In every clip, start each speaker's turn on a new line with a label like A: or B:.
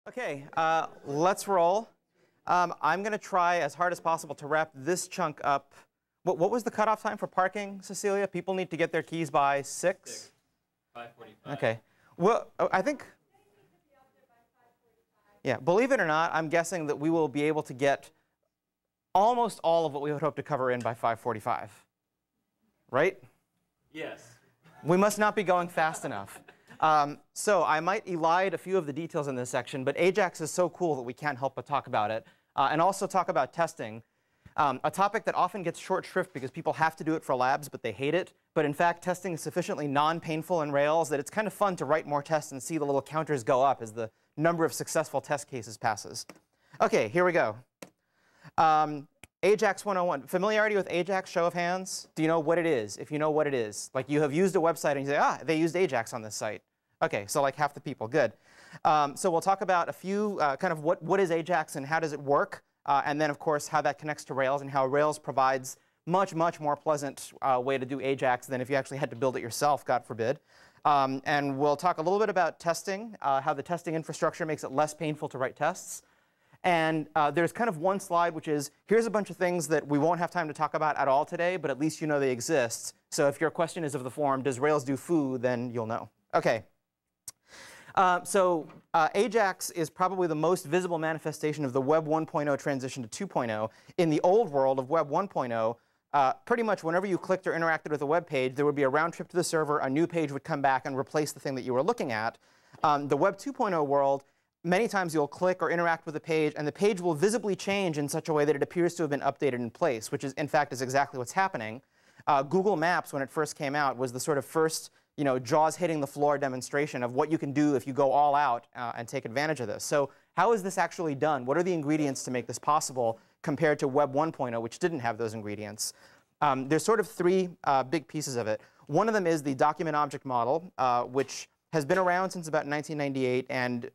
A: OK, let's roll. I'm going to try as hard as possible to wrap this chunk up. What was the cutoff time for parking, Cecilia? People need to get their keys by 6? 5:45. OK. Well, I think, yeah, believe it or not, I'm guessing that we will be able to get almost all of what we would hope to cover in by 5:45. Right?
B: Yes.
A: We must not be going fast enough. So I might elide a few of the details in this section, but Ajax is so cool that we can't help but talk about it. And also talk about testing, a topic that often gets short shrift because people have to do it for labs, but they hate it. But in fact, testing is sufficiently non-painful in Rails that it's kind of fun to write more tests and see the little counters go up as the number of successful test cases passes. OK, here we go. Ajax 101. Familiarity with Ajax, show of hands? Do you know what it is? If you know what it is. Like you have used a website and you say, ah, they used Ajax on this site. OK, so like half the people. Good. So we'll talk about a few kind of what is Ajax and how does it work. And then, of course, how that connects to Rails and how Rails provides much, much more pleasant way to do Ajax than if you actually had to build it yourself, God forbid. And we'll talk a little bit about testing, how the testing infrastructure makes it less painful to write tests. And there's kind of one slide, which is, here's a bunch of things that we won't have time to talk about at all today, but at least you know they exist. So if your question is of the form, does Rails do foo, then you'll know. OK. Ajax is probably the most visible manifestation of the Web 1.0 transition to 2.0. In the old world of Web 1.0, pretty much whenever you clicked or interacted with a web page, there would be a round trip to the server. A new page would come back and replace the thing that you were looking at. The Web 2.0 world, many times you'll click or interact with a page, and the page will visibly change in such a way that it appears to have been updated in place, which is, in fact, is exactly what's happening. Google Maps, when it first came out, was the sort of first jaws hitting the floor demonstration of what you can do if you go all out and take advantage of this. So how is this actually done? What are the ingredients to make this possible compared to Web 1.0, which didn't have those ingredients? There's sort of three big pieces of it. One of them is the document object model, which has been around since about 1998 and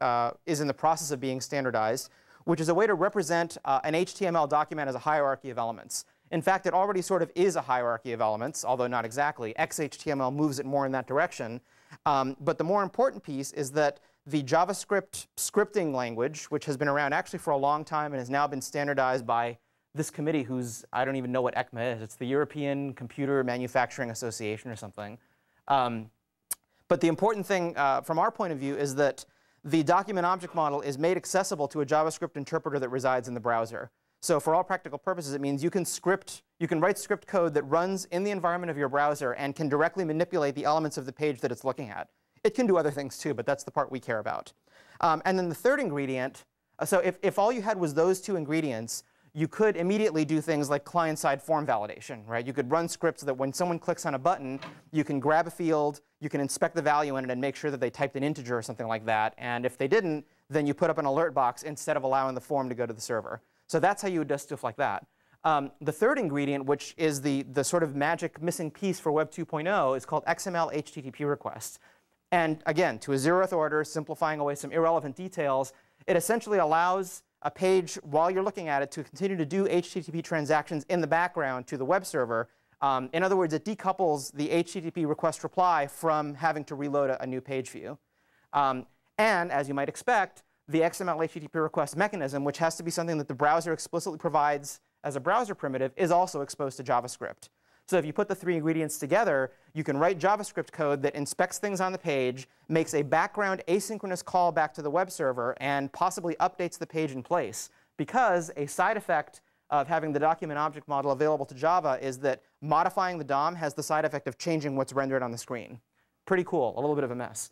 A: is in the process of being standardized, which is a way to represent an HTML document as a hierarchy of elements. In fact, it already sort of is a hierarchy of elements, although not exactly. XHTML moves it more in that direction. But the more important piece is that the JavaScript scripting language, which has been around actually for a long time and has now been standardized by this committee whose, I don't even know what ECMA is. It's the European Computer Manufacturing Association or something. But the important thing from our point of view is that the document object model is made accessible to a JavaScript interpreter that resides in the browser. So for all practical purposes, it means you can write script code that runs in the environment of your browser and can directly manipulate the elements of the page that it's looking at. It can do other things too, but that's the part we care about. And then the third ingredient, so if all you had was those two ingredients, you could immediately do things like client-side form validation, right? You could run scripts so that when someone clicks on a button, you can grab a field, you can inspect the value in it and make sure that they typed an integer or something like that. And if they didn't, then you put up an alert box instead of allowing the form to go to the server. So that's how you would do stuff like that. The third ingredient, which is the sort of magic missing piece for Web 2.0, is called XML HTTP requests. And again, to a zeroth order, simplifying away some irrelevant details, it essentially allows a page, while you're looking at it, to continue to do HTTP transactions in the background to the web server. In other words, it decouples the HTTP request reply from having to reload a new page view. And as you might expect, the XML HTTP request mechanism, which has to be something that the browser explicitly provides as a browser primitive, is also exposed to JavaScript. So if you put the three ingredients together, you can write JavaScript code that inspects things on the page, makes a background asynchronous call back to the web server, and possibly updates the page in place. Because a side effect of having the document object model available to Java is that modifying the DOM has the side effect of changing what's rendered on the screen. Pretty cool, a little bit of a mess.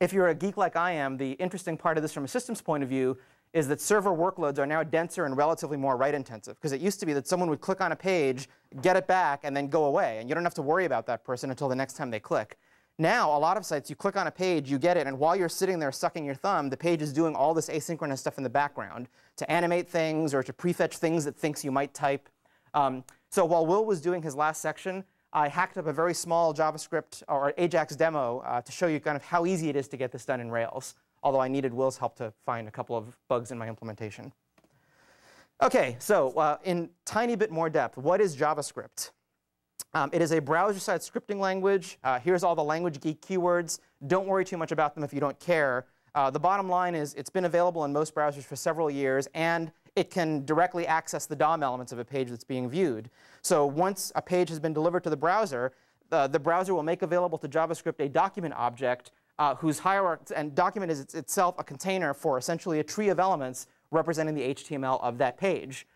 A: If you're a geek like I am, the interesting part of this from a systems point of view is that server workloads are now denser and relatively more write intensive. Because it used to be that someone would click on a page, get it back, and then go away. And you don't have to worry about that person until the next time they click. Now, a lot of sites, you click on a page, you get it, and while you're sitting there sucking your thumb, the page is doing all this asynchronous stuff in the background to animate things or to prefetch things it thinks you might type. So while Will was doing his last section, I hacked up a very small JavaScript or Ajax demo to show you kind of how easy it is to get this done in Rails, although I needed Will's help to find a couple of bugs in my implementation. OK, so in tiny bit more depth, what is JavaScript? It is a browser-side scripting language. Here's all the language geek keywords. Don't worry too much about them if you don't care. The bottom line is it's been available in most browsers for several years, and it can directly access the DOM elements of a page that's being viewed. So once a page has been delivered to the browser will make available to JavaScript a document object whose hierarchy, and document is itself a container for essentially a tree of elements representing the HTML of that page.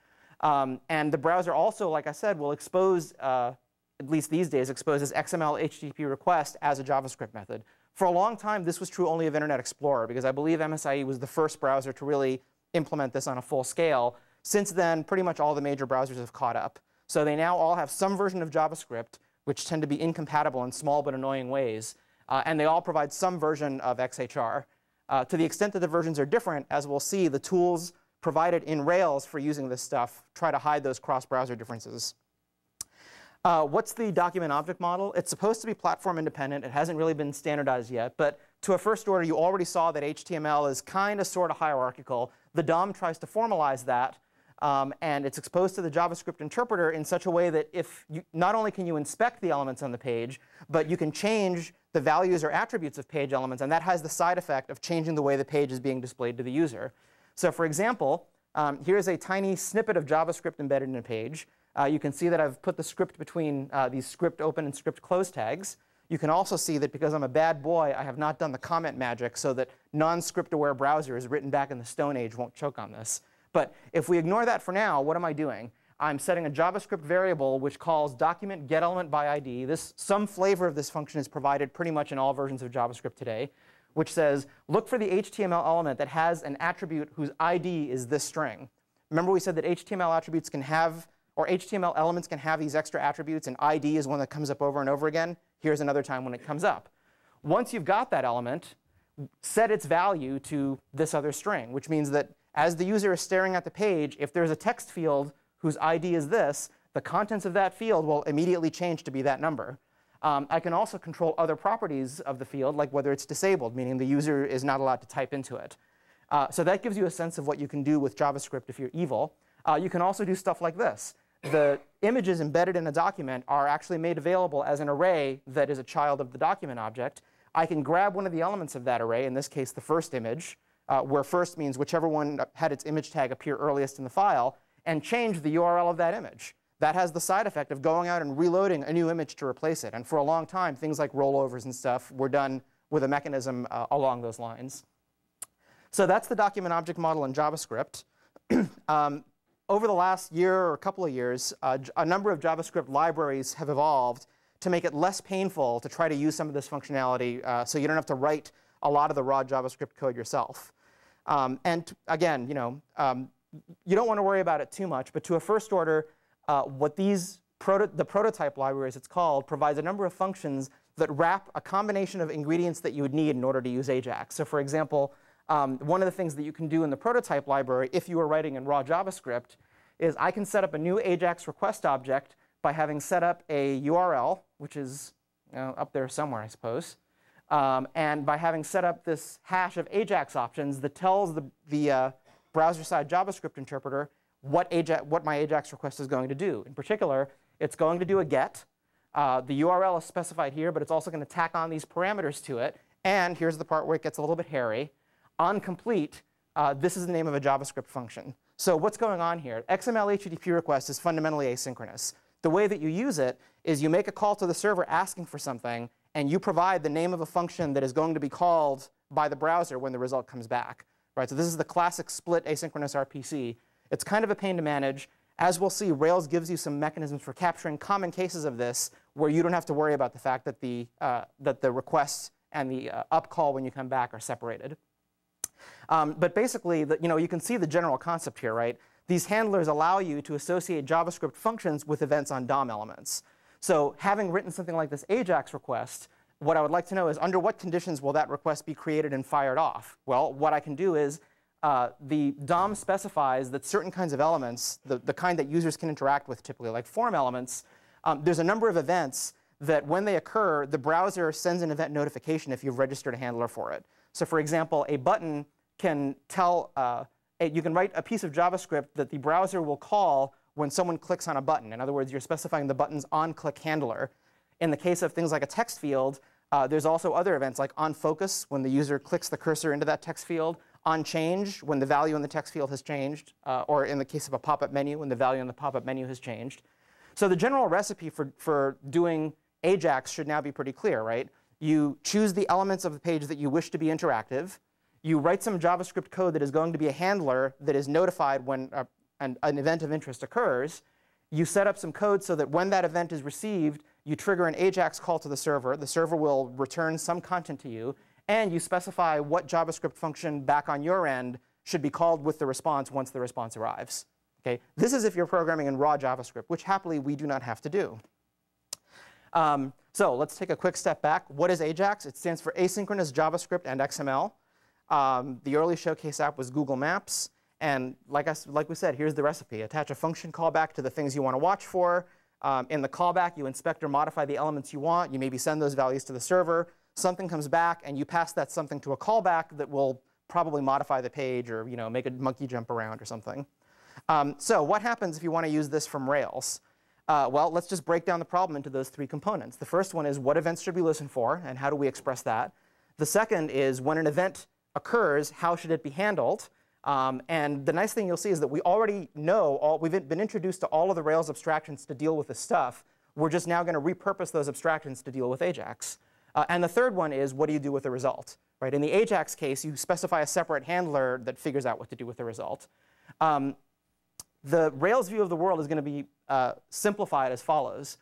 A: And the browser also, like I said, will expose, at least these days, exposes XML HTTP request as a JavaScript method. For a long time, this was true only of Internet Explorer, because I believe MSIE was the first browser to really implement this on a full scale. Since then, pretty much all the major browsers have caught up. So they now all have some version of JavaScript, which tend to be incompatible in small but annoying ways. And they all provide some version of XHR. To the extent that the versions are different, as we'll see, the tools provided in Rails for using this stuff try to hide those cross-browser differences. What's the document object model? It's supposed to be platform independent. It hasn't really been standardized yet. But to a first order, you already saw that HTML is kind of sort of hierarchical. The DOM tries to formalize that. And it's exposed to the JavaScript interpreter in such a way that not only can you inspect the elements on the page, but you can change the values or attributes of page elements. And that has the side effect of changing the way the page is being displayed to the user. So for example, here's a tiny snippet of JavaScript embedded in a page. You can see that I've put the script between these script open and script close tags. You can also see that because I'm a bad boy, I have not done the comment magic so that non-script aware browsers written back in the Stone Age won't choke on this. But if we ignore that for now, what am I doing? I'm setting a JavaScript variable which calls document getElementById. Some flavor of this function is provided pretty much in all versions of JavaScript today, which says, look for the HTML element that has an attribute whose ID is this string. Remember we said that HTML attributes can have, or HTML elements can have these extra attributes, and ID is one that comes up over and over again. Here's another time when it comes up. Once you've got that element, set its value to this other string, which means that as the user is staring at the page, if there's a text field whose ID is this, the contents of that field will immediately change to be that number. I can also control other properties of the field, like whether it's disabled, meaning the user is not allowed to type into it. So that gives you a sense of what you can do with JavaScript if you're evil. You can also do stuff like this. The images embedded in a document are actually made available as an array that is a child of the document object. I can grab one of the elements of that array, in this case the first image, where first means whichever one had its image tag appear earliest in the file, and change the URL of that image. That has the side effect of going out and reloading a new image to replace it. And for a long time, things like rollovers and stuff were done with a mechanism along those lines. So that's the document object model in JavaScript. Over the last year or a couple of years, a number of JavaScript libraries have evolved to make it less painful to try to use some of this functionality so you don't have to write a lot of the raw JavaScript code yourself. And again, you don't want to worry about it too much. But to a first order, what the prototype library, as it's called, provides a number of functions that wrap a combination of ingredients that you would need in order to use Ajax. So for example, one of the things that you can do in the prototype library, if you are writing in raw JavaScript, is I can set up a new Ajax request object by having set up a URL, which is up there somewhere, I suppose, and by having set up this hash of Ajax options that tells the browser-side JavaScript interpreter what my Ajax request is going to do. In particular, it's going to do a get. The URL is specified here, but it's also going to tack on these parameters to it. And here's the part where it gets a little bit hairy. On complete, this is the name of a JavaScript function. So what's going on here? XML HTTP request is fundamentally asynchronous. The way that you use it is you make a call to the server asking for something, and you provide the name of a function that is going to be called by the browser when the result comes back. Right? So this is the classic split asynchronous RPC. It's kind of a pain to manage. As we'll see, Rails gives you some mechanisms for capturing common cases of this where you don't have to worry about the fact that the requests and the up call when you come back are separated. But basically, you can see the general concept here, right? These handlers allow you to associate JavaScript functions with events on DOM elements. So having written something like this Ajax request, what I would like to know is under what conditions will that request be created and fired off? Well, what I can do is the DOM specifies that certain kinds of elements, the kind that users can interact with typically, like form elements, there's a number of events that when they occur, the browser sends an event notification if you've registered a handler for it. So for example, a button can tell, you can write a piece of JavaScript that the browser will call when someone clicks on a button. In other words, you're specifying the button's on-click handler. In the case of things like a text field, There's also other events like onFocus, when the user clicks the cursor into that text field, onChange, when the value in the text field has changed, or in the case of a pop-up menu, when the value in the pop-up menu has changed. So the general recipe for doing Ajax should now be pretty clear, right? You choose the elements of the page that you wish to be interactive. You write some JavaScript code that is going to be a handler that is notified when an event of interest occurs. You set up some code so that when that event is received, you trigger an Ajax call to the server. The server will return some content to you. And you specify what JavaScript function back on your end should be called with the response once the response arrives. Okay? This is if you're programming in raw JavaScript, which happily we do not have to do. So let's take a quick step back. What is Ajax? It stands for Asynchronous JavaScript and XML. The early showcase app was Google Maps. And like we said, here's the recipe. Attach a function callback to the things you want to watch for. In the callback, you inspect or modify the elements you want. You maybe send those values to the server. Something comes back, and you pass that something to a callback that will probably modify the page or make a monkey jump around or something. So what happens if you want to use this from Rails? Well, let's just break down the problem into those three components. The first one is what events should we listen for, and how do we express that? The second is when an event occurs, how should it be handled? And the nice thing you'll see is that we already know, we've been introduced to all of the Rails abstractions to deal with this stuff. We're just now going to repurpose those abstractions to deal with Ajax. And the third one is, what do you do with the result? Right? In the Ajax case, you specify a separate handler that figures out what to do with the result. The Rails view of the world is going to be simplified as follows.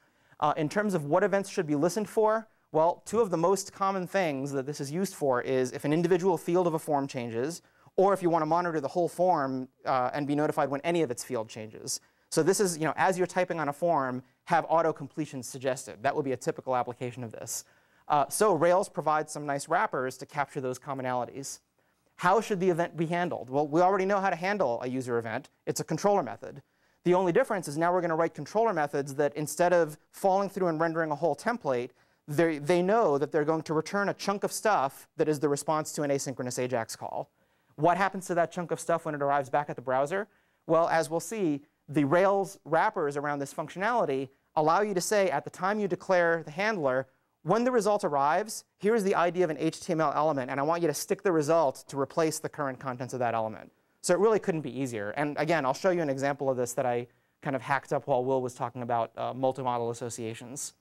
A: In terms of what events should be listened for, well, two of the most common things that this is used for is if an individual field of a form changes, or if you want to monitor the whole form and be notified when any of its field changes. So this is, as you're typing on a form, have auto-completion suggested. That would be a typical application of this. So Rails provides some nice wrappers to capture those commonalities. How should the event be handled? Well, we already know how to handle a user event. It's a controller method. The only difference is now we're going to write controller methods that instead of falling through and rendering a whole template, they know that they're going to return a chunk of stuff that is the response to an asynchronous Ajax call. What happens to that chunk of stuff when it arrives back at the browser? Well, as we'll see, the Rails wrappers around this functionality allow you to say at the time you declare the handler, when the result arrives, here's the ID of an HTML element, and I want you to stick the result to replace the current contents of that element. So it really couldn't be easier. And again, I'll show you an example of this that I kind of hacked up while Will was talking about multi-model associations.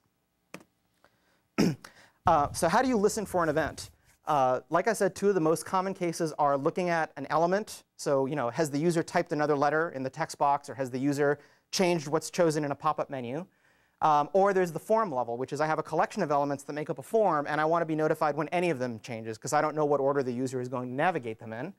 A: So how do you listen for an event? Like I said, two of the most common cases are looking at an element. So has the user typed another letter in the text box, or has the user changed what's chosen in a pop-up menu? Or there's the form level, which is I have a collection of elements that make up a form, and I want to be notified when any of them changes, because I don't know what order the user is going to navigate them in.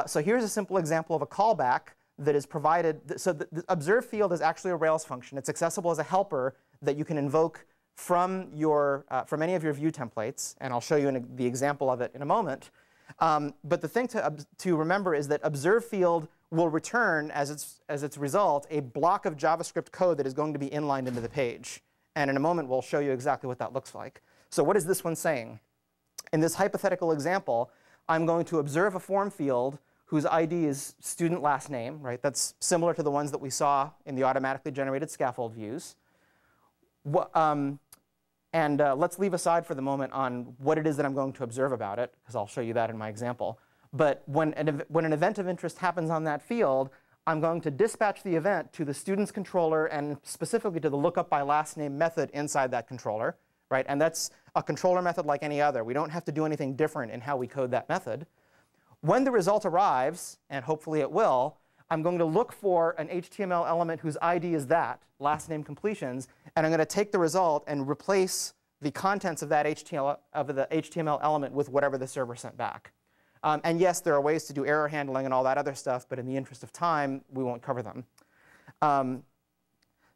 A: So here's a simple example of a callback that is provided. So the observe field is actually a Rails function. It's accessible as a helper that you can invoke from any of your view templates, and I'll show you the example of it in a moment. But the thing to remember is that observe field will return as its result a block of JavaScript code that is going to be inlined into the page. And in a moment, we'll show you exactly what that looks like. So what is this one saying? In this hypothetical example, I'm going to observe a form field whose ID is student last name. Right? That's similar to the ones that we saw in the automatically generated scaffold views. Let's leave aside for the moment on what it is that I'm going to observe about it, because I'll show you that in my example. But when an event of interest happens on that field, I'm going to dispatch the event to the student's controller and specifically to the lookup by last name method inside that controller. Right? And that's a controller method like any other. We don't have to do anything different in how we code that method. When the result arrives, and hopefully it will, I'm going to look for an HTML element whose ID is that, last name completions, and I'm going to take the result and replace the contents of that HTML element with whatever the server sent back. And yes, there are ways to do error handling and all that other stuff, but in the interest of time, we won't cover them.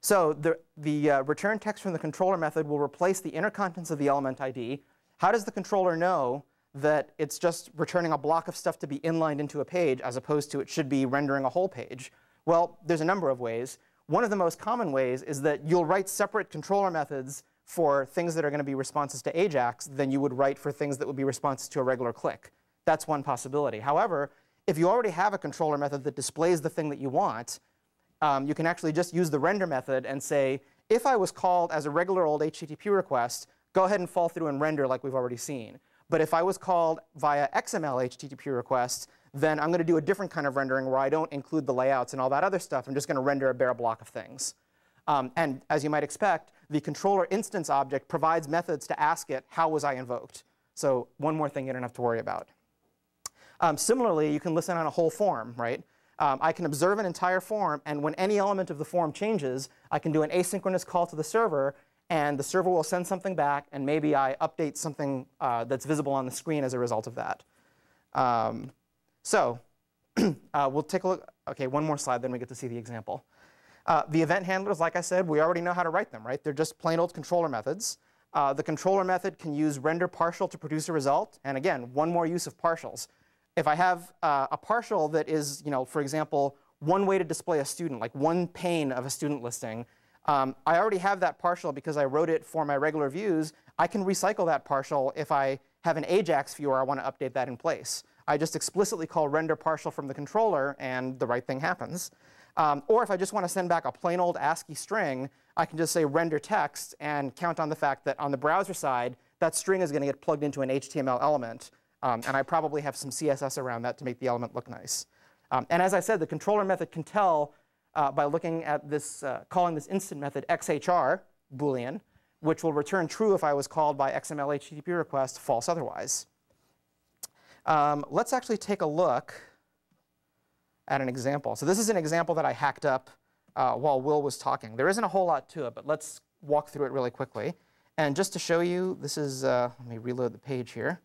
A: So the return text from the controller method will replace the inner contents of the element ID. How does the controller know that it's just returning a block of stuff to be inlined into a page as opposed to it should be rendering a whole page? Well, there's a number of ways. One of the most common ways is that you'll write separate controller methods for things that are going to be responses to Ajax than you would write for things that would be responses to a regular click. That's one possibility. However, if you already have a controller method that displays the thing that you want, you can actually just use the render method and say, if I was called as a regular old HTTP request, go ahead and fall through and render like we've already seen. But if I was called via XML HTTP requests, then I'm going to do a different kind of rendering where I don't include the layouts and all that other stuff. I'm just going to render a bare block of things. And as you might expect, the controller instance object provides methods to ask it, how was I invoked? So one more thing you don't have to worry about. Similarly, you can listen on a whole form, right? I can observe an entire form, and when any element of the form changes, I can do an asynchronous call to the server, and the server will send something back, and maybe I update something that's visible on the screen as a result of that. We'll take a look. OK, one more slide, then we get to see the example. The event handlers, like I said, we already know how to write them, right? They're just plain old controller methods. The controller method can use render partial to produce a result. And again, one more use of partials. If I have a partial that is, for example, one way to display a student, like one pane of a student listing, I already have that partial because I wrote it for my regular views. I can recycle that partial if I have an Ajax viewer I want to update that in place. I just explicitly call render partial from the controller, and the right thing happens. Or if I just want to send back a plain old ASCII string, I can just say render text and count on the fact that on the browser side, that string is going to get plugged into an HTML element. And I probably have some CSS around that to make the element look nice. And as I said, the controller method can tell by looking at this, calling this instant method XHR Boolean, which will return true if I was called by XML HTTP request, false otherwise. Let's actually take a look at an example. So this is an example that I hacked up while Will was talking. There isn't a whole lot to it, but let's walk through it really quickly. And just to show you, this is, let me reload the page here.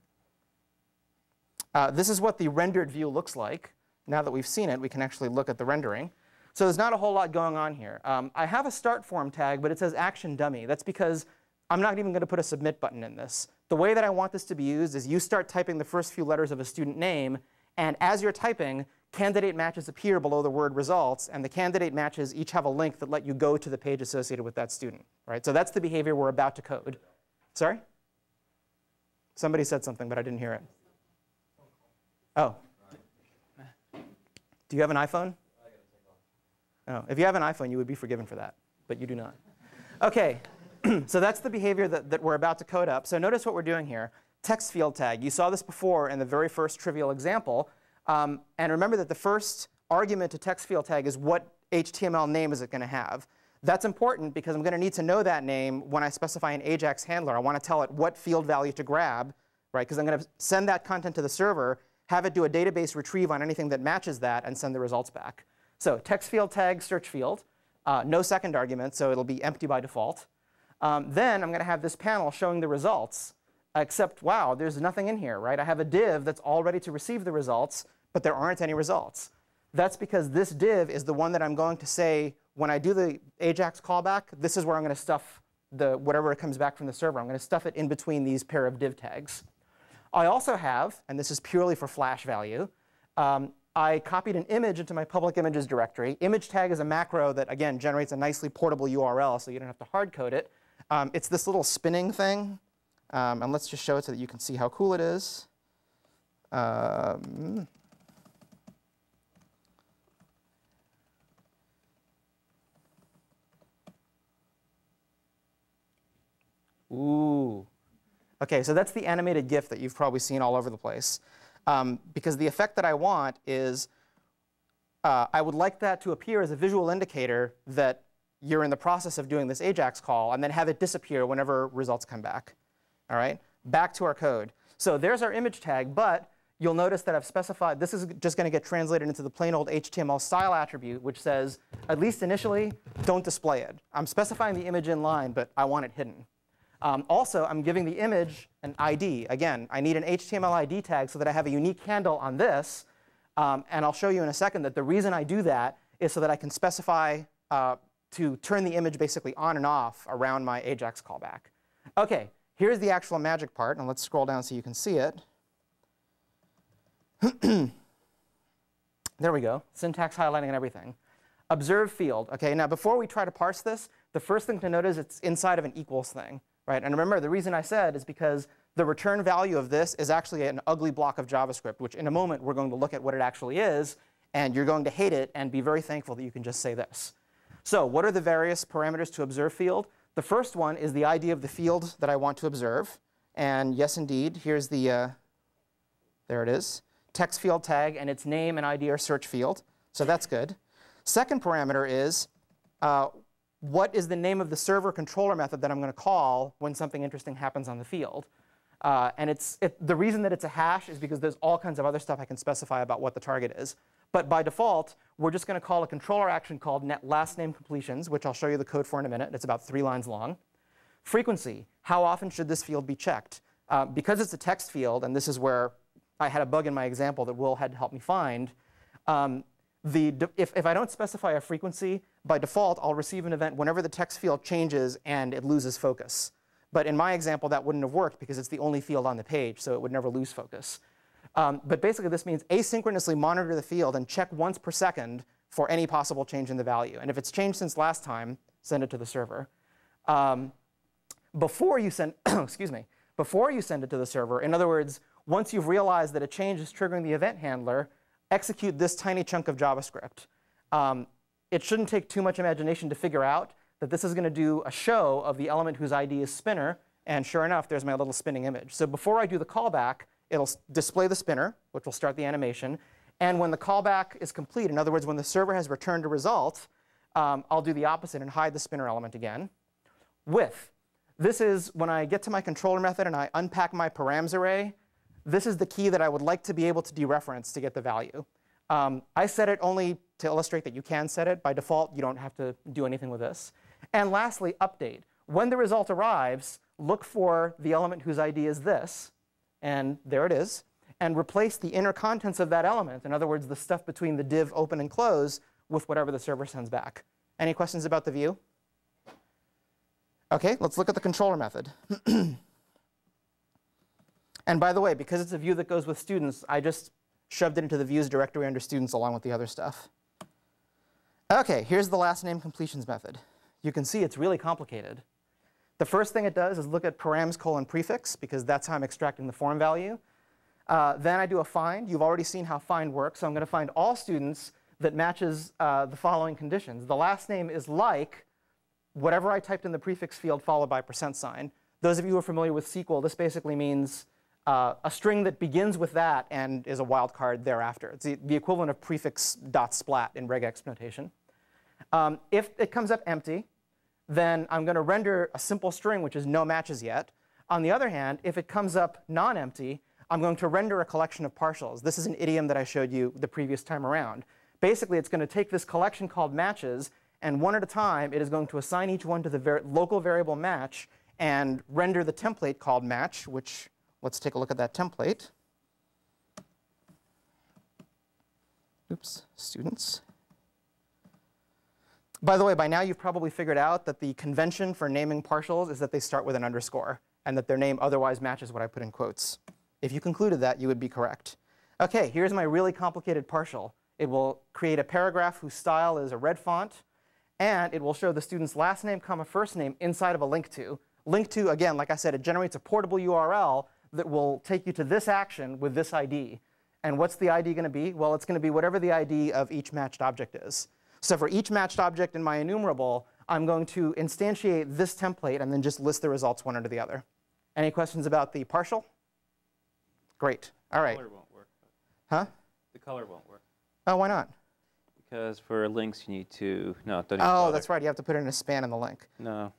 A: This is what the rendered view looks like. Now that we've seen it, we can actually look at the rendering. So there's not a whole lot going on here. I have a start form tag, but it says action dummy. That's because I'm not even going to put a submit button in this. The way that I want this to be used is you start typing the first few letters of a student name, and as you're typing, candidate matches appear below the word results, and the candidate matches each have a link that let you go to the page associated with that student. Right? So that's the behavior we're about to code. Sorry? Somebody said something, but I didn't hear it. Oh. Do you have an iPhone? Oh, if you have an iPhone, you would be forgiven for that, but you do not. OK, so that's the behavior that we're about to code up. So notice what we're doing here. Text field tag. You saw this before in the very first trivial example. And remember that the first argument to text field tag is what HTML name is it going to have. That's important because I'm going to need to know that name when I specify an Ajax handler. I want to tell it what field value to grab, right? Because I'm going to send that content to the server, have it do a database retrieve on anything that matches that, and send the results back. So text field tag search field, no second argument, so it'll be empty by default. Then I'm going to have this panel showing the results, except, wow, there's nothing in here, right? I have a div that's all ready to receive the results, but there aren't any results. That's because this div is the one that I'm going to say, when I do the Ajax callback, this is where I'm going to stuff whatever it comes back from the server. I'm going to stuff it in between these pair of div tags. I also have, and this is purely for flash value, I copied an image into my public images directory. Image tag is a macro that, again, generates a nicely portable URL, so you don't have to hard code it. It's this little spinning thing. And let's just show it so that you can see how cool it is. Ooh. OK, so that's the animated GIF that you've probably seen all over the place. Because the effect that I want is I would like that to appear as a visual indicator that you're in the process of doing this Ajax call, and then have it disappear whenever results come back. All right, back to our code. So there's our image tag, but you'll notice that I've specified this is just going to get translated into the plain old HTML style attribute, which says, at least initially, don't display it. I'm specifying the image in line, but I want it hidden. Also, I'm giving the image an ID. Again, I need an HTML ID tag so that I have a unique handle on this. And I'll show you in a second that the reason I do that is so that I can specify to turn the image basically on and off around my Ajax callback. OK, here's the actual magic part. And let's scroll down so you can see it. There we go. Syntax highlighting and everything. Observe field. OK, now before we try to parse this, the first thing to note is it's inside of an equals thing. Right? And remember, the reason I said is because the return value of this is actually an ugly block of JavaScript, which in a moment we're going to look at what it actually is. And you're going to hate it and be very thankful that you can just say this. So what are the various parameters to observe field? The first one is the ID of the field that I want to observe. And yes, indeed, here's the, there it is, text field tag, and its name and ID are search field. So that's good. Second parameter is what is the name of the server controller method that I'm going to call when something interesting happens on the field. And the reason that it's a hash is because there's all kinds of other stuff I can specify about what the target is. But by default, we're just going to call a controller action called net last name completions, which I'll show you the code for in a minute. It's about 3 lines long. Frequency, how often should this field be checked? Because it's a text field, and this is where I had a bug in my example that Will had to help me find, if I don't specify a frequency, by default, I'll receive an event whenever the text field changes and it loses focus. But in my example, that wouldn't have worked because it's the only field on the page, so it would never lose focus. But basically, this means asynchronously monitor the field and check once per second for any possible change in the value. And if it's changed since last time, send it to the server. Before you send, excuse me, before you send it to the server, in other words, once you've realized that a change is triggering the event handler, execute this tiny chunk of JavaScript. It shouldn't take too much imagination to figure out that this is going to do a show of the element whose ID is spinner. And sure enough, there's my little spinning image. So before I do the callback, it'll display the spinner, which will start the animation. And when the callback is complete, in other words, when the server has returned a result, I'll do the opposite and hide the spinner element again. With, this is when I get to my controller method and I unpack my params array, this is the key that I would like to be able to dereference to get the value. I set it only to illustrate that you can set it. By default, you don't have to do anything with this. And lastly, update. When the result arrives, look for the element whose ID is this. And there it is. And replace the inner contents of that element, in other words, the stuff between the div open and close, with whatever the server sends back. Any questions about the view? OK, let's look at the controller method. And by the way, because it's a view that goes with students, I just shoved it into the views directory under students along with the other stuff. OK, here's the last name completions method. You can see it's really complicated. The first thing it does is look at params colon prefix, because that's how I'm extracting the form value. Then I do a find. You've already seen how find works. So I'm going to find all students that matches the following conditions. The last name is like whatever I typed in the prefix field followed by %. Those of you who are familiar with SQL, this basically means a string that begins with that and is a wildcard thereafter. It's the equivalent of prefix.splat in regex notation. If it comes up empty, then I'm going to render a simple string, which is no matches yet. On the other hand, if it comes up non-empty, I'm going to render a collection of partials. This is an idiom that I showed you the previous time around. Basically, it's going to take this collection called matches, and one at a time, it is going to assign each one to the local variable match and render the template called match, which let's take a look at that template. Oops, students. By the way, by now you've probably figured out that the convention for naming partials is that they start with an underscore, and that their name otherwise matches what I put in quotes. If you concluded that, you would be correct. OK, here's my really complicated partial. It will create a paragraph whose style is a red font, and it will show the student's last name, comma, first name inside of a link to. Link to, again, like I said, it generates a portable URL that will take you to this action with this ID. And what's the ID going to be? Well, it's going to be whatever the ID of each matched object is. So for each matched object in my enumerable, I'm going to instantiate this template and then just list the results one under the other. Any questions about the partial? Great. All right.
B: The color won't work.
A: Huh?
B: The color won't work.
A: Oh, why not?
B: Because for links, you need to, no, don't even
A: Oh,
B: bother.
A: that's right. You have to put in a span in the link.
B: No.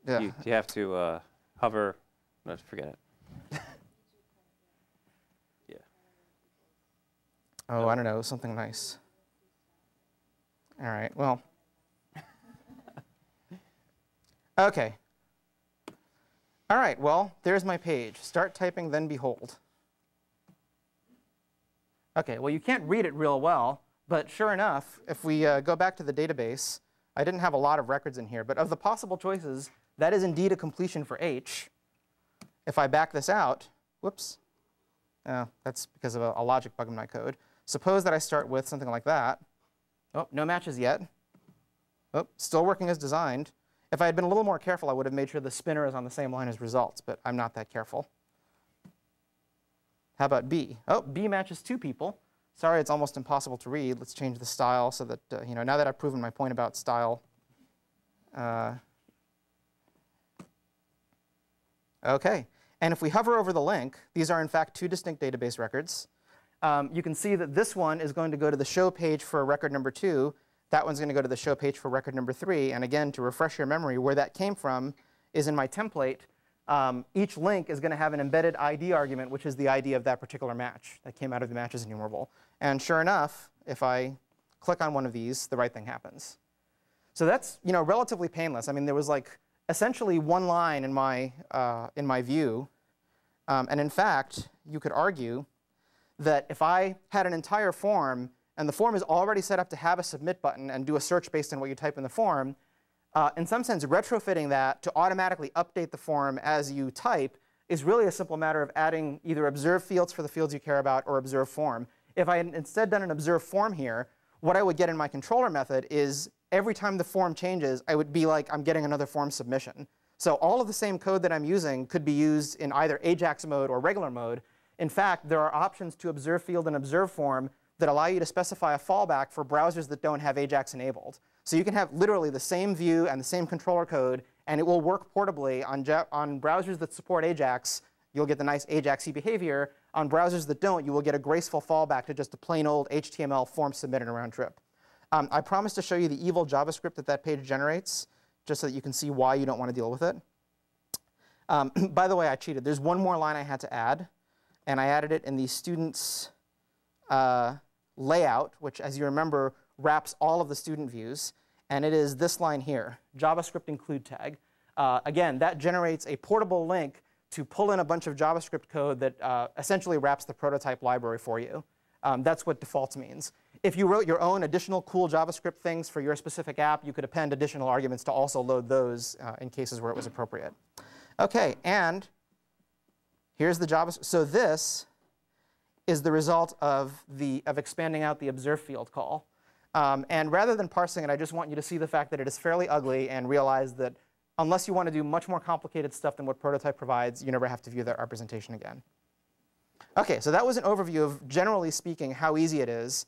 A: Yeah.
B: You have to hover. No, forget it. Yeah.
A: Oh, I don't know. Something nice. All right. Well. OK. All right. Well, there's my page. Start typing, then behold. OK. Well, you can't read it real well. But sure enough, if we go back to the database, I didn't have a lot of records in here. But of the possible choices, that is indeed a completion for H. If I back this out, whoops. Oh, that's because of a logic bug in my code. Suppose that I start with something like that. Oh, no matches yet. Oh, still working as designed. If I had been a little more careful, I would have made sure the spinner is on the same line as results. But I'm not that careful. How about B? Oh, B matches 2 people. Sorry, it's almost impossible to read. Let's change the style so that, now that I've proven my point about style, OK. And if we hover over the link, these are in fact 2 distinct database records. You can see that this one is going to go to the show page for record number 2. That one's going to go to the show page for record number 3. And again, to refresh your memory, where that came from is in my template. Each link is going to have an embedded ID argument, which is the ID of that particular match that came out of the matches enumerable. And sure enough, if I click on one of these, the right thing happens. So that's relatively painless. I mean, there was like essentially one line in my view. And in fact, you could argue that if I had an entire form, and the form is already set up to have a submit button and do a search based on what you type in the form, in some sense, retrofitting that to automatically update the form as you type is really a simple matter of adding either observe fields for the fields you care about or observe form. If I had instead done an observe form here, what I would get in my controller method is every time the form changes, I would be like, I'm getting another form submission. So all of the same code that I'm using could be used in either Ajax mode or regular mode. In fact, there are options to observe field and observe form that allow you to specify a fallback for browsers that don't have Ajax enabled. So you can have literally the same view and the same controller code, and it will work portably on browsers that support Ajax. You'll get the nice Ajax-y behavior. On browsers that don't, you will get a graceful fallback to just a plain old HTML form submitted and round trip. I promised to show you the evil JavaScript that page generates, just so that you can see why you don't want to deal with it. By the way, I cheated. There's one more line I had to add, and I added it in the student's layout, which, as you remember, wraps all of the student views. And it is this line here, JavaScript include tag. Again, that generates a portable link to pull in a bunch of JavaScript code that essentially wraps the prototype library for you. That's what defaults means. If you wrote your own additional cool JavaScript things for your specific app, you could append additional arguments to also load those in cases where it was appropriate. OK, and here's the JavaScript. So this is the result of expanding out the observe field call. And rather than parsing it, I just want you to see the fact that it is fairly ugly and realize that unless you want to do much more complicated stuff than what prototype provides, you never have to view that representation again. OK, so that was an overview of, generally speaking, how easy it is.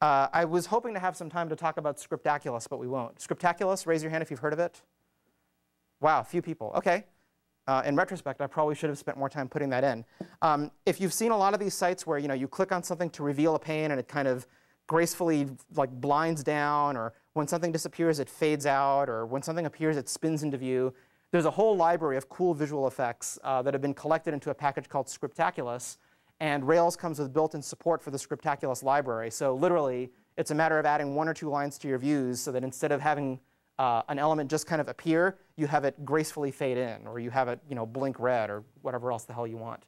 A: I was hoping to have some time to talk about Scriptaculous, but we won't. Scriptaculous, raise your hand if you've heard of it. Wow, a few people. OK. In retrospect, I probably should have spent more time putting that in. If you've seen a lot of these sites where you click on something to reveal a pane and it kind of gracefully blinds down, or when something disappears, it fades out, or when something appears, it spins into view, there's a whole library of cool visual effects that have been collected into a package called Scriptaculous. And Rails comes with built-in support for the Scriptaculous library. So literally, it's a matter of adding 1 or 2 lines to your views so that instead of having an element just kind of appear, you have it gracefully fade in, or you have it blink red, or whatever else the hell you want.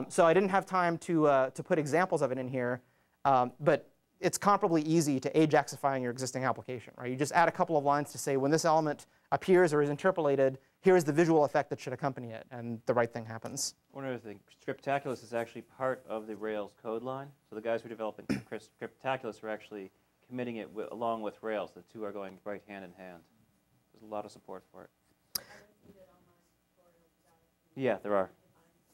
A: So I didn't have time to put examples of it in here. But it's comparably easy to Ajaxifying your existing application, right? You just add a couple of lines to say, when this element appears or is interpolated, here is the visual effect that should accompany it, and the right thing happens.
B: One other thing, Scriptaculous is actually part of the Rails code line. So the guys who are developing Scriptaculous are actually committing it along with Rails. The two are going right hand in hand. There's a lot of support for it. Yeah, there are.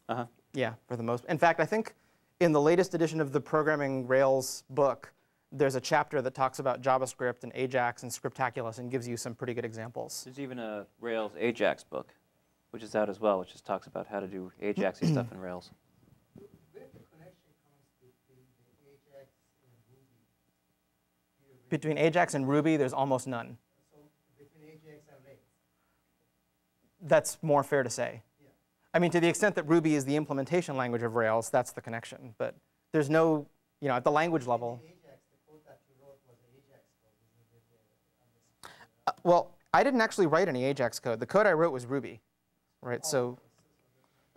B: Uh-huh.
A: Yeah, for the most. In fact, I think in the latest edition of the Programming Rails book, there's a chapter that talks about JavaScript and Ajax and Scriptaculous and gives you some pretty good examples.
B: There's even a Rails Ajax book, which is out as well, which just talks about how to do Ajax-y stuff in Rails.
C: Where the connection comes between the Ajax and Ruby?
A: Between Ajax and Ruby, there's almost none.
C: So between Ajax and Rails?
A: That's more fair to say.
C: Yeah.
A: I mean, to the extent that Ruby is the implementation language of Rails, that's the connection. But there's no, at the language level. Well, I didn't actually write any Ajax code. The code I wrote was Ruby, right? So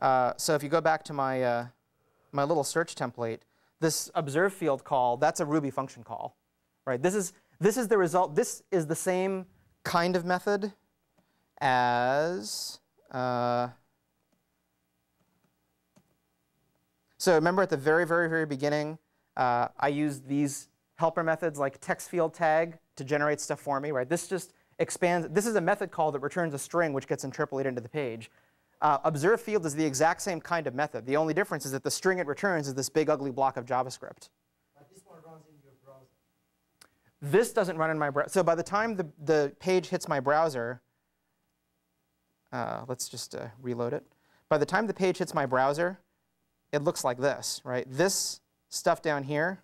A: if you go back to my little search template, this observe field call, that's a Ruby function call, right? This is the result. This is the same kind of method as so remember at the very, very, very beginning, I used these helper methods like text field tag to generate stuff for me, right? This just expands. This is a method call that returns a string which gets interpolated into the page. Observe field is the exact same kind of method. The only difference is that the string it returns is this big ugly block of JavaScript.
C: But this one runs in your browser.
A: This doesn't run in my browser. So by the time the page hits my browser, let's just reload it. by the time the page hits my browser, it looks like this, right? This stuff down here,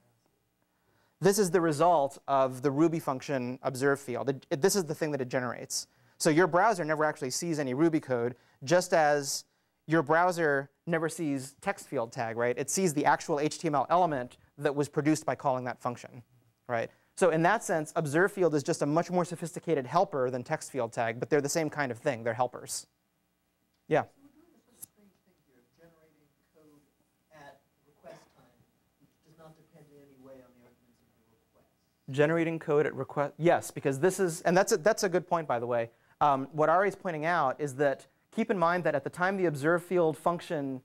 A: this is the result of the Ruby function observe field. This is the thing that it generates. So your browser never actually sees any Ruby code, just as your browser never sees text field tag, right? It sees the actual HTML element that was produced by calling that function, right? So in that sense, observe field is just a much more sophisticated helper than text field tag, but they're the same kind of thing. They're helpers. Yeah?
C: So we're doing this strange thing here of generating code at request time, which does not depend in any way on the arguments of the request.
A: Generating code at request, yes, because this is, and that's a good point, by the way. What Ari is pointing out is that keep in mind that at the time the observe field function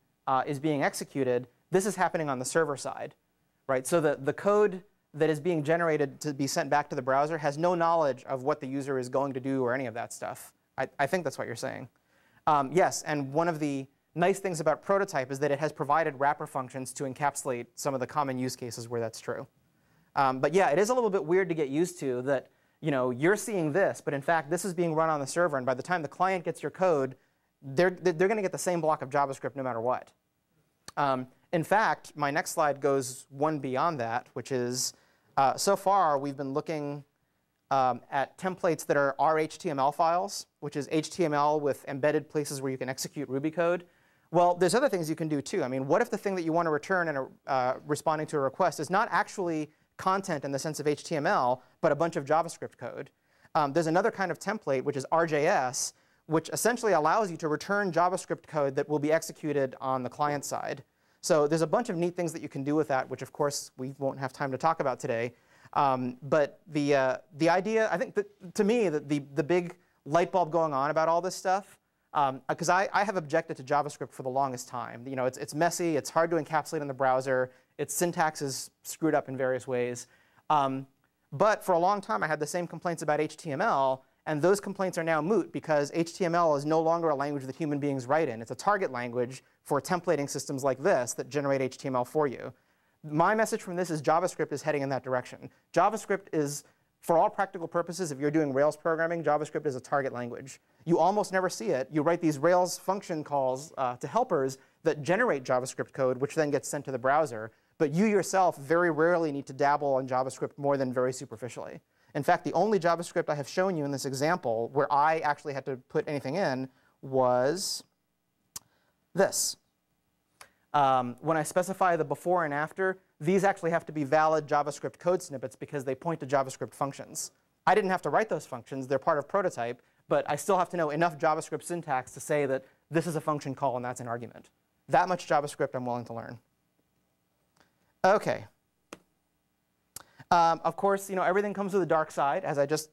A: is being executed, this is happening on the server side, right? So the code that is being generated to be sent back to the browser has no knowledge of what the user is going to do or any of that stuff. I think that's what you're saying. Yes, and one of the nice things about Prototype is that it has provided wrapper functions to encapsulate some of the common use cases where that's true. But yeah, it is a little bit weird to get used to that you're seeing this, but in fact, this is being run on the server. And by the time the client gets your code, they're going to get the same block of JavaScript no matter what. In fact, my next slide goes one beyond that, which is so far we've been looking at templates that are HTML files, which is HTML with embedded places where you can execute Ruby code. Well, there's other things you can do too. I mean, what if the thing that you want to return in responding to a request is not actually content in the sense of HTML, but a bunch of JavaScript code? There's another kind of template, which is RJS, which essentially allows you to return JavaScript code that will be executed on the client side. So there's a bunch of neat things that you can do with that, which of course we won't have time to talk about today. But the idea, I think, to me, the big light bulb going on about all this stuff, because I have objected to JavaScript for the longest time. It's messy, it's hard to encapsulate in the browser, its syntax is screwed up in various ways. But for a long time, I had the same complaints about HTML, and those complaints are now moot because HTML is no longer a language that human beings write in. It's a target language for templating systems like this that generate HTML for you. My message from this is JavaScript is heading in that direction. JavaScript is, for all practical purposes, if you're doing Rails programming, JavaScript is a target language. You almost never see it. You write these Rails function calls to helpers that generate JavaScript code, which then gets sent to the browser. But you yourself very rarely need to dabble in JavaScript more than very superficially. In fact, the only JavaScript I have shown you in this example where I actually had to put anything in was this. When I specify the before and after, these actually have to be valid JavaScript code snippets because they point to JavaScript functions. I didn't have to write those functions. They're part of Prototype. But I still have to know enough JavaScript syntax to say that this is a function call and that's an argument. That much JavaScript I'm willing to learn. OK. Of course, everything comes with a dark side, as I just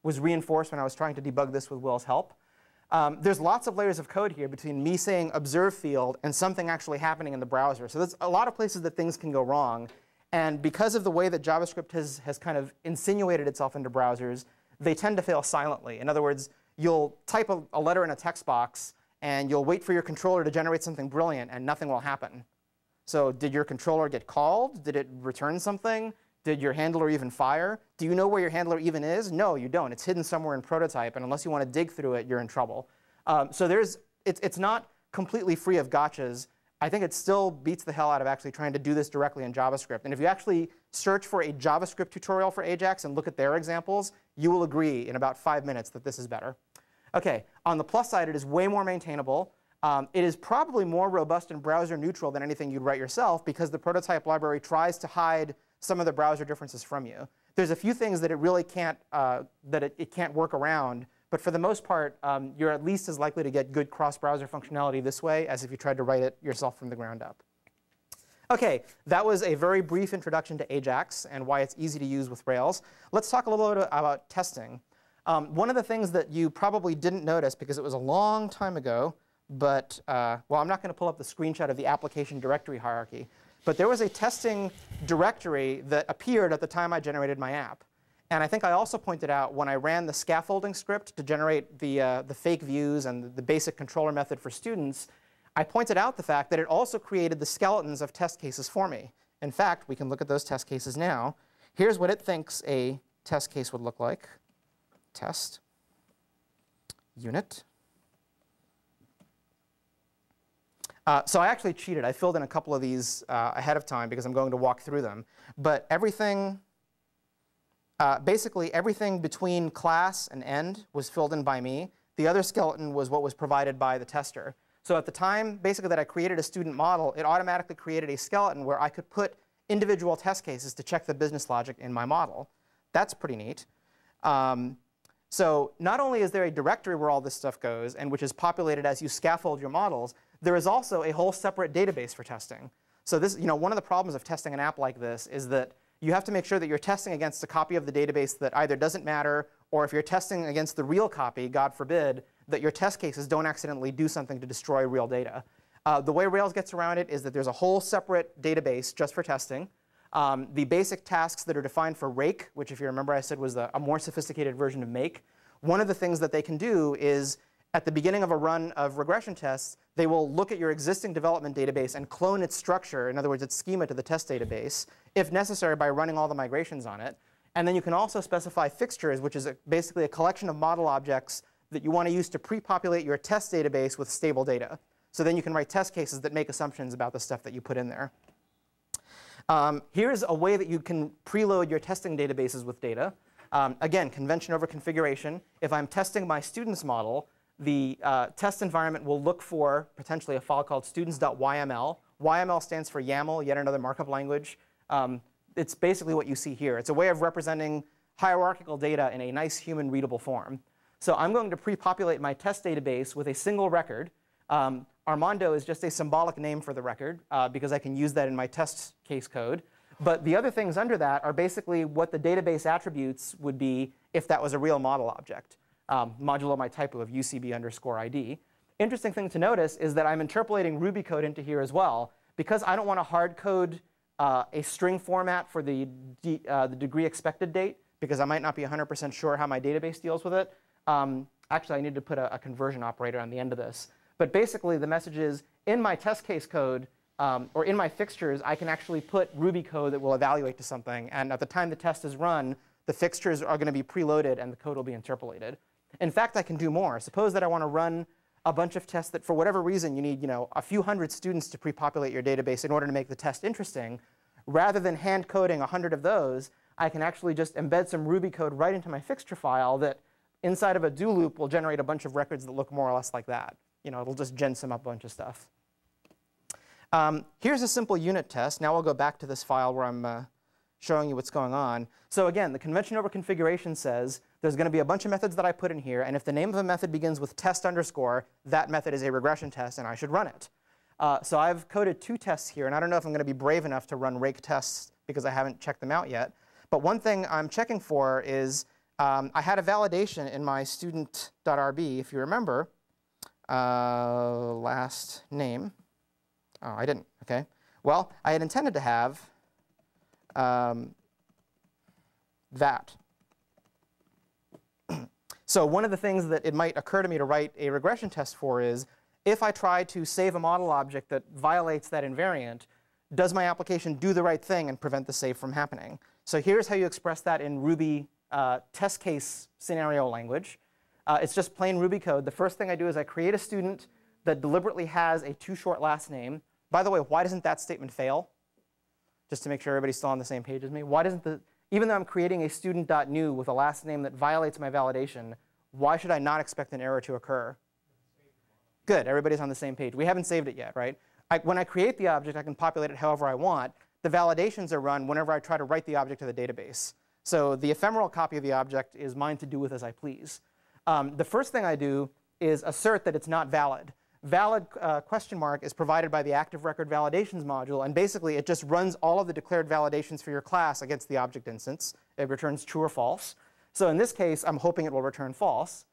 A: was reinforced when I was trying to debug this with Will's help. There's lots of layers of code here between me saying observe field and something actually happening in the browser. So there's a lot of places that things can go wrong. And because of the way that JavaScript has kind of insinuated itself into browsers, they tend to fail silently. In other words, you'll type a letter in a text box, and you'll wait for your controller to generate something brilliant, and nothing will happen. So did your controller get called? Did it return something? Did your handler even fire? Do you know where your handler even is? No, you don't. It's hidden somewhere in Prototype, and unless you want to dig through it, you're in trouble. So it's not completely free of gotchas. I think it still beats the hell out of actually trying to do this directly in JavaScript. And if you actually search for a JavaScript tutorial for Ajax and look at their examples, you will agree in about 5 minutes that this is better. OK, on the plus side, it is way more maintainable. It is probably more robust and browser neutral than anything you'd write yourself because the Prototype library tries to hide some of the browser differences from you. There's a few things that it really can't, it can't work around. But for the most part, you're at least as likely to get good cross-browser functionality this way as if you tried to write it yourself from the ground up. OK, that was a very brief introduction to Ajax and why it's easy to use with Rails. Let's talk a little bit about testing. One of the things that you probably didn't notice, because it was a long time ago, but well, I'm not going to pull up the screenshot of the application directory hierarchy. But there was a testing directory that appeared at the time I generated my app. And I think I also pointed out when I ran the scaffolding script to generate the fake views and the basic controller method for students, I pointed out the fact that it also created the skeletons of test cases for me. In fact, we can look at those test cases now. Here's what it thinks a test case would look like. Test unit. So I actually cheated. I filled in a couple of these ahead of time because I'm going to walk through them. But everything, basically everything between class and end was filled in by me. The other skeleton was what was provided by the tester. So at the time, basically, that I created a student model, it automatically created a skeleton where I could put individual test cases to check the business logic in my model. That's pretty neat. So not only is there a directory where all this stuff goes, and which is populated as you scaffold your models, there is also a whole separate database for testing. So this, one of the problems of testing an app like this is that you have to make sure that you're testing against a copy of the database that either doesn't matter, or if you're testing against the real copy, God forbid, that your test cases don't accidentally do something to destroy real data. The way Rails gets around it is that there's a whole separate database just for testing. The basic tasks that are defined for rake, which if you remember I said was a more sophisticated version of make, one of the things that they can do is at the beginning of a run of regression tests, they will look at your existing development database and clone its structure, in other words, its schema to the test database, if necessary by running all the migrations on it. And then you can also specify fixtures, which is basically a collection of model objects that you want to use to pre-populate your test database with stable data. So then you can write test cases that make assumptions about the stuff that you put in there. Here's a way that you can preload your testing databases with data. Again, convention over configuration. If I'm testing my students model, the test environment will look for potentially a file called students.yml. YML stands for YAML, yet another markup language. It's basically what you see here. It's a way of representing hierarchical data in a nice human readable form. So I'm going to pre-populate my test database with a single record. Armando is just a symbolic name for the record because I can use that in my test case code. But the other things under that are basically what the database attributes would be if that was a real model object, modulo my typo of UCB_ID. Interesting thing to notice is that I'm interpolating Ruby code into here as well. Because I don't want to hard code a string format for the degree expected date, because I might not be 100% sure how my database deals with it. Actually, I need to put a conversion operator on the end of this. But basically, the message is, in my test case code, or in my fixtures, I can actually put Ruby code that will evaluate to something. And at the time the test is run, the fixtures are going to be preloaded, and the code will be interpolated. In fact, I can do more. Suppose that I want to run a bunch of tests that, for whatever reason, you need a few hundred students to pre-populate your database in order to make the test interesting. Rather than hand coding 100 of those, I can actually just embed some Ruby code right into my fixture file that, inside of a do loop, will generate a bunch of records that look more or less like that. It'll just gen sum up a bunch of stuff. Here's a simple unit test. Now I'll go back to this file where I'm showing you what's going on. So again, the convention over configuration says there's going to be a bunch of methods that I put in here. And if the name of a method begins with test underscore, that method is a regression test, and I should run it. So I've coded 2 tests here. And I don't know if I'm going to be brave enough to run rake tests because I haven't checked them out yet. But one thing I'm checking for is I had a validation in my student.rb, if you remember, last name. Oh, I didn't. OK. Well, I had intended to have that. So one of the things that it might occur to me to write a regression test for is, if I try to save a model object that violates that invariant, does my application do the right thing and prevent the save from happening? So here's how you express that in Ruby test case scenario language. It's just plain Ruby code. The first thing I do is I create a student that deliberately has a too short last name. By the way, why doesn't that statement fail? Just to make sure everybody's still on the same page as me. Why doesn't even though I'm creating a student.new with a last name that violates my validation, why should I not expect an error to occur? Good, everybody's on the same page. We haven't saved it yet, right? When I create the object, I can populate it however I want. The validations are run whenever I try to write the object to the database. So the ephemeral copy of the object is mine to do with as I please. The first thing I do is assert that it's not valid. Valid question mark is provided by the active record validations module. And basically, it just runs all of the declared validations for your class against the object instance. It returns true or false. So in this case, I'm hoping it will return false.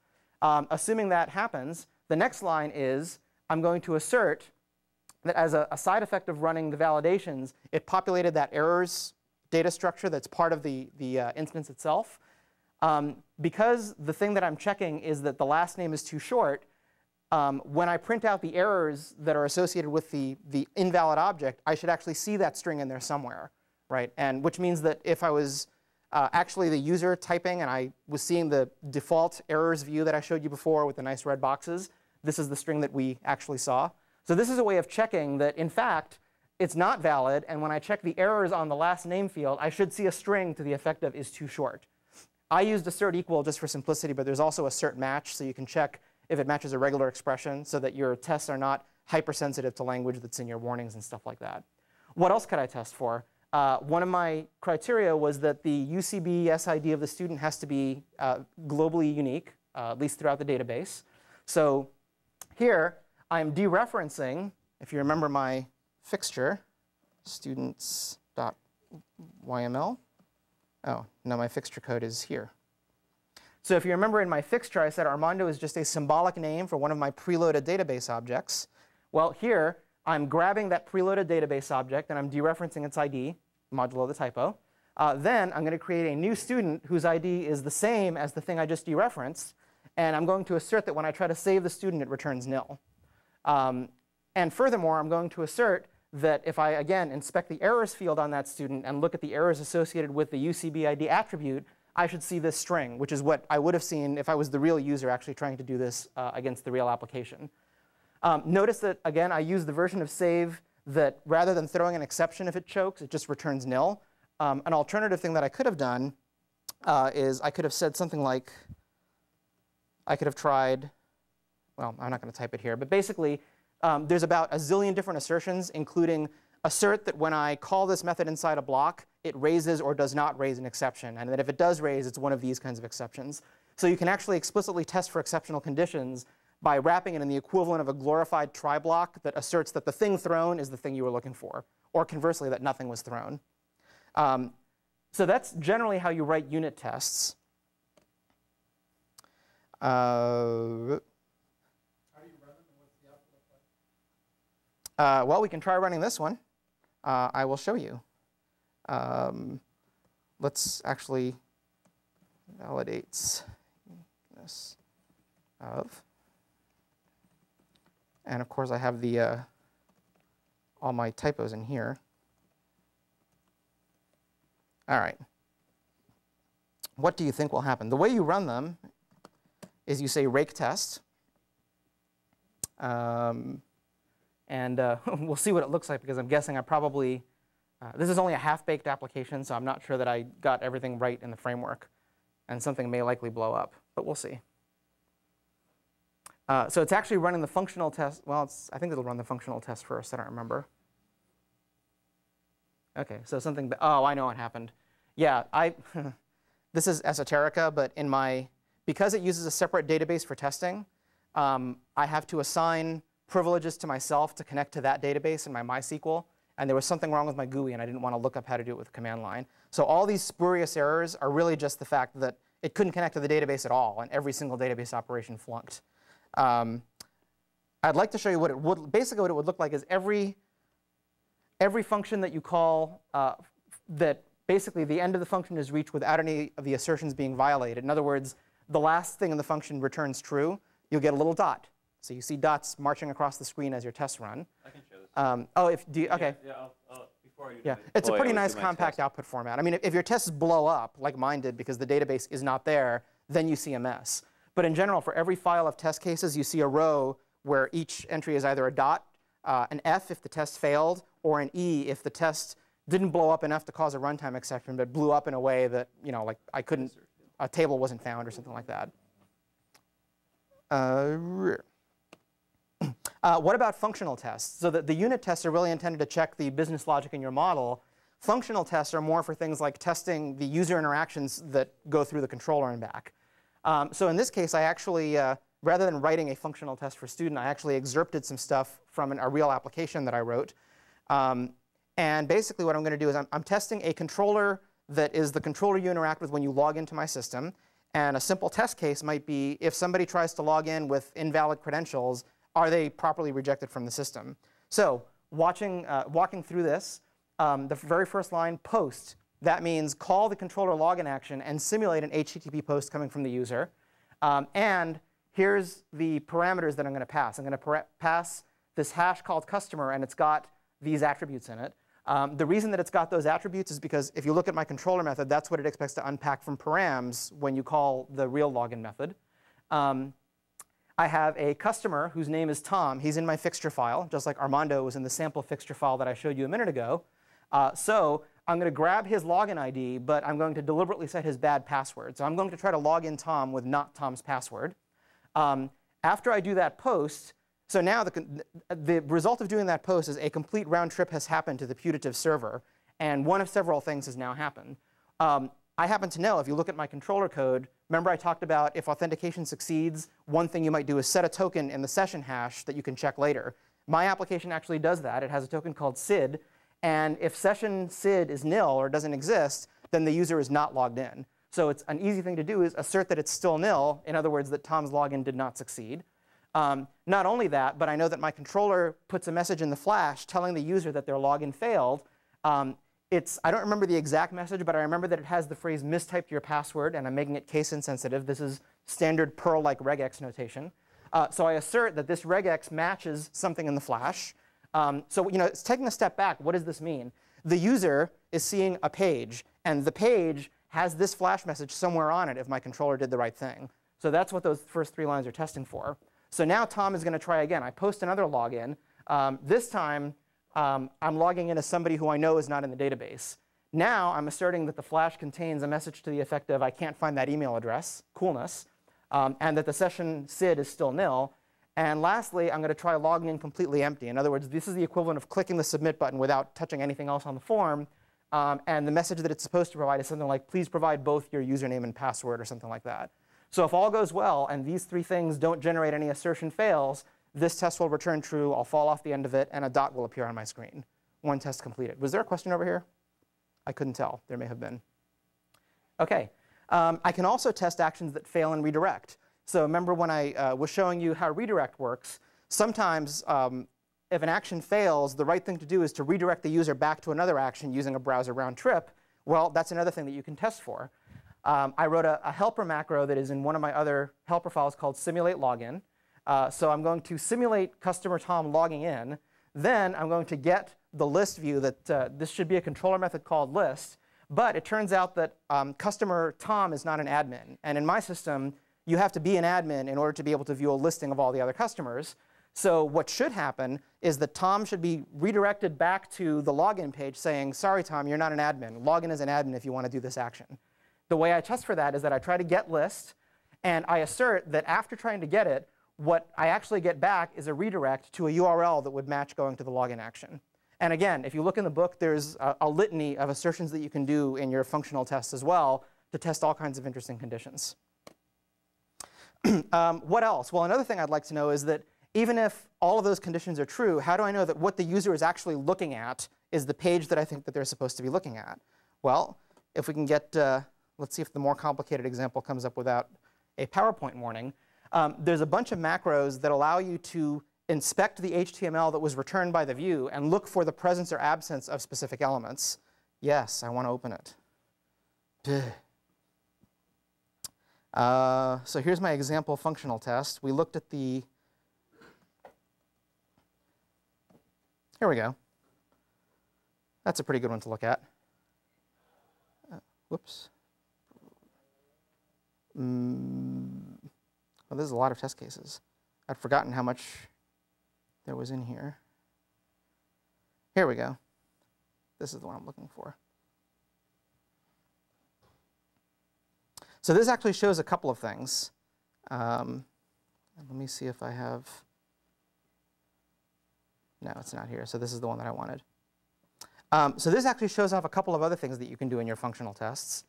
A: Assuming that happens, the next line is I'm going to assert that as a side effect of running the validations, it populated that errors data structure that's part of the instance itself. Because the thing that I'm checking is that the last name is too short, when I print out the errors that are associated with the invalid object, I should actually see that string in there somewhere, right? And which means that if I was actually the user typing and I was seeing the default errors view that I showed you before with the nice red boxes, this is the string that we actually saw. So this is a way of checking that, in fact, it's not valid. And when I check the errors on the last name field, I should see a string to the effect of is too short. I used assert equal just for simplicity, but there's also assert match. So you can check if it matches a regular expression so that your tests are not hypersensitive to language that's in your warnings and stuff like that. What else could I test for? One of my criteria was that the UCB SID of the student has to be globally unique, at least throughout the database. So here, I'm dereferencing, if you remember my fixture, students.yml. Oh, no, my fixture code is here. So if you remember in my fixture, I said Armando is just a symbolic name for one of my preloaded database objects. Well, here, I'm grabbing that preloaded database object, and I'm dereferencing its ID, modulo the typo. Then I'm going to create a new student whose ID is the same as the thing I just dereferenced. And I'm going to assert that when I try to save the student, it returns nil. And furthermore, I'm going to assert that if I, again, inspect the errors field on that student and look at the errors associated with the UCB ID attribute, I should see this string, which is what I would have seen if I was the real user actually trying to do this against the real application. Notice that, again, I use the version of save that rather than throwing an exception if it chokes, it just returns nil. An alternative thing that I could have done is I could have said something like, I could have tried, well, I'm not going to type it here, but basically, there's about a zillion different assertions, including assert that when I call this method inside a block, it raises or does not raise an exception, and that if it does raise, it's one of these kinds of exceptions. So you can actually explicitly test for exceptional conditions by wrapping it in the equivalent of a glorified try block that asserts that the thing thrown is the thing you were looking for, or conversely, that nothing was thrown. So that's generally how you write unit tests. Well, we can try running this one. I will show you. Let's actually validate this of. And of course, I have the all my typos in here. All right. What do you think will happen? The way you run them is you say rake test. And we'll see what it looks like, because I'm guessing I probably, this is only a half-baked application, so I'm not sure that I got everything right in the framework. And something may likely blow up, but we'll see. So it's actually running the functional test. Well, I think it'll run the functional test first. I don't remember. OK, so something, oh, I know what happened. Yeah, this is esoterica, but because it uses a separate database for testing, I have to assign privileges to myself to connect to that database in my MySQL. And there was something wrong with my GUI, and I didn't want to look up how to do it with the command line. So all these spurious errors are really just the fact that it couldn't connect to the database at all, and every single database operation flunked. I'd like to show you what it would, basically what it would look like is every function that you call that basically the end of the function is reached without any of the assertions being violated. In other words, the last thing in the function returns true, you'll get a little dot. So you see dots marching across the screen as your tests run. I can show this. OK.
B: Yeah, before you do
A: yeah. It's a pretty nice compact output format. I mean, if your tests blow up, like mine did, because the database is not there, then you see a mess. But in general, for every file of test cases, you see a row where each entry is either a dot, an F if the test failed, or an E if the test didn't blow up enough to cause a runtime exception, but blew up in a way that, like I couldn't, a table wasn't found or something like that. What about functional tests? So the unit tests are really intended to check the business logic in your model. Functional tests are more for things like testing the user interactions that go through the controller and back. So in this case, I actually, rather than writing a functional test for student, I actually excerpted some stuff from a real application that I wrote. And basically what I'm going to do is I'm testing a controller that is the controller you interact with when you log into my system. And a simple test case might be if somebody tries to log in with invalid credentials, are they properly rejected from the system? So walking through this, the very first line, post. That means call the controller login action and simulate an HTTP post coming from the user. And here's the parameters that I'm going to pass. I'm going to pass this hash called customer, and it's got these attributes in it. The reason that it's got those attributes is because if you look at my controller method, that's what it expects to unpack from params when you call the real login method. I have a customer whose name is Tom. He's in my fixture file, just like Armando was in the sample fixture file that I showed you a minute ago. So I'm going to grab his login ID, but I'm going to deliberately set his bad password. So I'm going to try to log in Tom with not Tom's password. After I do that post, so now the result of doing that post is a complete round trip has happened to the putative server. And one of several things has now happened. I happen to know, if you look at my controller code, remember I talked about if authentication succeeds, one thing you might do is set a token in the session hash that you can check later. My application actually does that. It has a token called SID. And if session SID is nil or doesn't exist, then the user is not logged in. So it's an easy thing to do is assert that it's still nil. In other words, that Tom's login did not succeed. Not only that, but I know that my controller puts a message in the flash telling the user that their login failed. I don't remember the exact message, but I remember that it has the phrase mistyped your password, and I'm making it case insensitive. This is standard Perl-like regex notation. So I assert that this regex matches something in the flash. So it's taking a step back. What does this mean? The user is seeing a page, and the page has this flash message somewhere on it if my controller did the right thing. So that's what those first 3 lines are testing for. So now Tom is going to try again. I post another login. This time, I'm logging in as somebody who I know is not in the database. Now I'm asserting that the flash contains a message to the effect of I can't find that email address, coolness, and that the session SID is still nil. And lastly, I'm going to try logging in completely empty. In other words, this is the equivalent of clicking the submit button without touching anything else on the form. And the message that it's supposed to provide is something like, please provide both your username and password or something like that. So if all goes well and these 3 things don't generate any assertion fails, this test will return true. I'll fall off the end of it, and a dot will appear on my screen. 1 test completed. Was there a question over here? I couldn't tell. There may have been. OK. I can also test actions that fail and redirect. So remember when I was showing you how redirect works, sometimes if an action fails, the right thing to do is to redirect the user back to another action using a browser round trip. Well, that's another thing that you can test for. I wrote a helper macro that is in one of my other helper files called simulate login. So I'm going to simulate customer Tom logging in. Then I'm going to get the list view that this should be a controller method called list. But it turns out that customer Tom is not an admin. And in my system, you have to be an admin in order to be able to view a listing of all the other customers. So what should happen is that Tom should be redirected back to the login page saying, sorry, Tom, you're not an admin. Log in as an admin if you want to do this action. The way I test for that is that I try to get list. And I assert that after trying to get it, what I actually get back is a redirect to a URL that would match going to the login action. And again, if you look in the book, there's a litany of assertions that you can do in your functional tests as well to test all kinds of interesting conditions. What else? Well, another thing I'd like to know is that even if all of those conditions are true, how do I know that what the user is actually looking at is the page that I think that they're supposed to be looking at? Well, if we can get, let's see if the more complicated example comes up without a PowerPoint warning. There's a bunch of macros that allow you to inspect the HTML that was returned by the view and look for the presence or absence of specific elements. Yes, I want to open it. So here's my example functional test. We looked at the, here we go. That's a pretty good one to look at. Whoops. Well, there's a lot of test cases. I'd forgotten how much there was in here. Here we go. This is the one I'm looking for. So this actually shows a couple of things. Let me see if I have. No, it's not here. So this is the one that I wanted. So this actually shows off a couple of other things that you can do in your functional tests.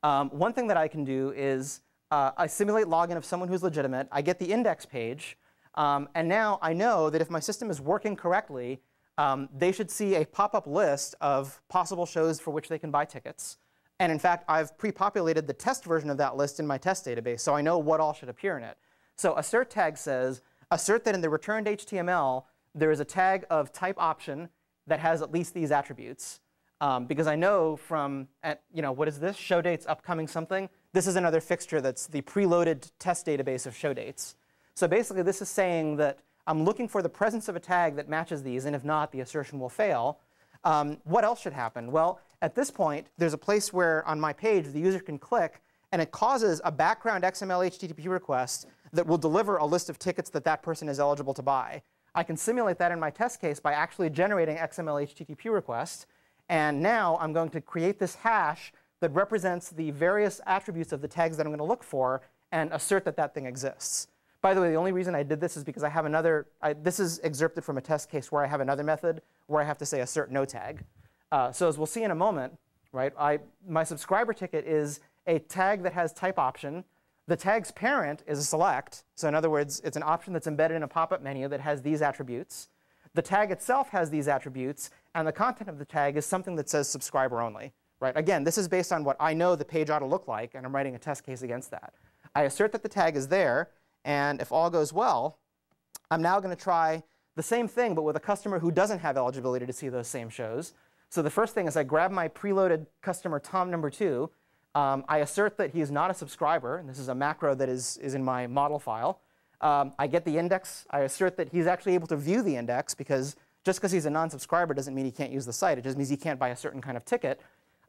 A: One thing that I can do is I simulate login of someone who's legitimate. I get the index page. And now I know that if my system is working correctly, they should see a pop-up list of possible shows for which they can buy tickets. And in fact, I've pre-populated the test version of that list in my test database, so I know what all should appear in it. So assert tag says, assert that in the returned HTML, there is a tag of type option that has at least these attributes. Because I know from, what is this? Show dates upcoming something. This is another fixture that's the preloaded test database of show dates. So basically, this is saying that I'm looking for the presence of a tag that matches these, and if not, the assertion will fail. What else should happen? Well, at this point, there's a place where on my page the user can click, and it causes a background XML HTTP request that will deliver a list of tickets that that person is eligible to buy. I can simulate that in my test case by actually generating XML HTTP requests. And now I'm going to create this hash that represents the various attributes of the tags that I'm going to look for and assert that that thing exists. By the way, the only reason I did this is because I have another, this is excerpted from a test case where I have another method where I have to say assert no tag. So as we'll see in a moment, right, my subscriber ticket is a tag that has type option. The tag's parent is a select. So in other words, it's an option that's embedded in a pop-up menu that has these attributes. The tag itself has these attributes. And the content of the tag is something that says subscriber only. Right? Again, this is based on what I know the page ought to look like. And I'm writing a test case against that. I assert that the tag is there. And if all goes well, I'm now going to try the same thing, but with a customer who doesn't have eligibility to see those same shows. So the first thing is I grab my preloaded customer Tom number 2. I assert that he is not a subscriber. And this is a macro that is in my model file. I get the index. I assert that he's actually able to view the index, because just because he's a non-subscriber doesn't mean he can't use the site. It just means he can't buy a certain kind of ticket.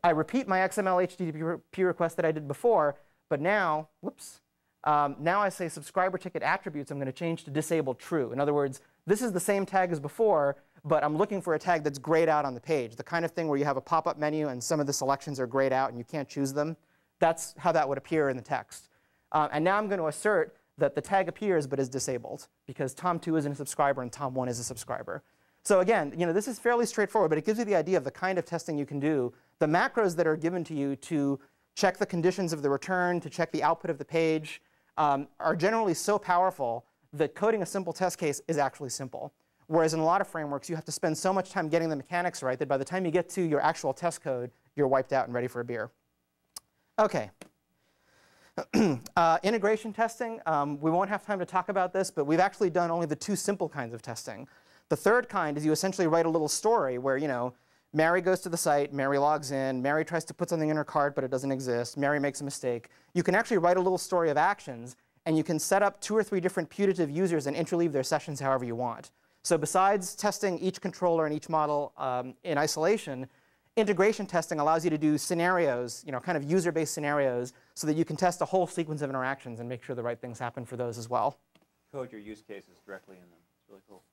A: I repeat my XML HTTP request that I did before. But now, whoops, now I say subscriber ticket attributes I'm going to change to disable true. In other words, this is the same tag as before, but I'm looking for a tag that's grayed out on the page. The kind of thing where you have a pop-up menu and some of the selections are grayed out and you can't choose them. That's how that would appear in the text. And now I'm going to assert that the tag appears but is disabled, because Tom2 isn't a subscriber and Tom1 is a subscriber. So again, this is fairly straightforward, but it gives you the idea of the kind of testing you can do. The macros that are given to you to check the conditions of the return, to check the output of the page, are generally so powerful that coding a simple test case is actually simple. Whereas in a lot of frameworks, you have to spend so much time getting the mechanics right that by the time you get to your actual test code, you're wiped out and ready for a beer. OK. Integration testing, we won't have time to talk about this, but we've actually done only the 2 simple kinds of testing. The third kind is you essentially write a little story where, Mary goes to the site, Mary logs in, Mary tries to put something in her cart, but it doesn't exist, Mary makes a mistake. You can actually write a little story of actions, and you can set up 2 or 3 different putative users and interleave their sessions however you want. So besides testing each controller and each model in isolation, integration testing allows you to do scenarios, kind of user-based scenarios, so that you can test a whole sequence of interactions and make sure the right things happen for those as well. Code
B: your use cases directly in them. It's really cool.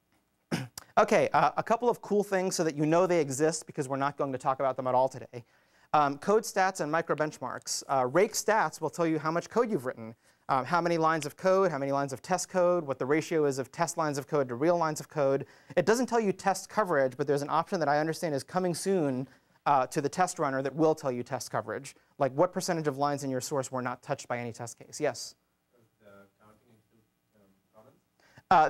A: OK, a couple of cool things so that you know they exist, because we're not going to talk about them at all today. Code stats and micro benchmarks. Rake stats will tell you how much code you've written, how many lines of code, how many lines of test code, what the ratio is of test lines of code to real lines of code. It doesn't tell you test coverage, but there's an option that I understand is coming soon to the test runner that will tell you test coverage, like what percentage of lines in your source were not touched by any test case. Yes?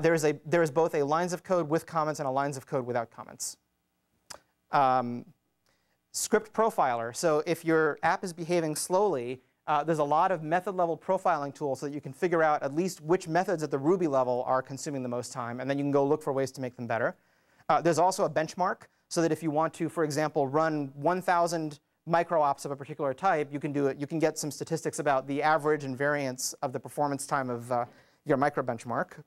A: There is both a lines of code with comments and a lines of code without comments. Script profiler. So if your app is behaving slowly, there's a lot of method-level profiling tools so that you can figure out at least which methods at the Ruby level are consuming the most time, and then you can go look for ways to make them better. There's also a benchmark, so that if you want to, for example, run 1,000 micro-ops of a particular type, you can do it. You can get some statistics about the average and variance of the performance time of your micro benchmark.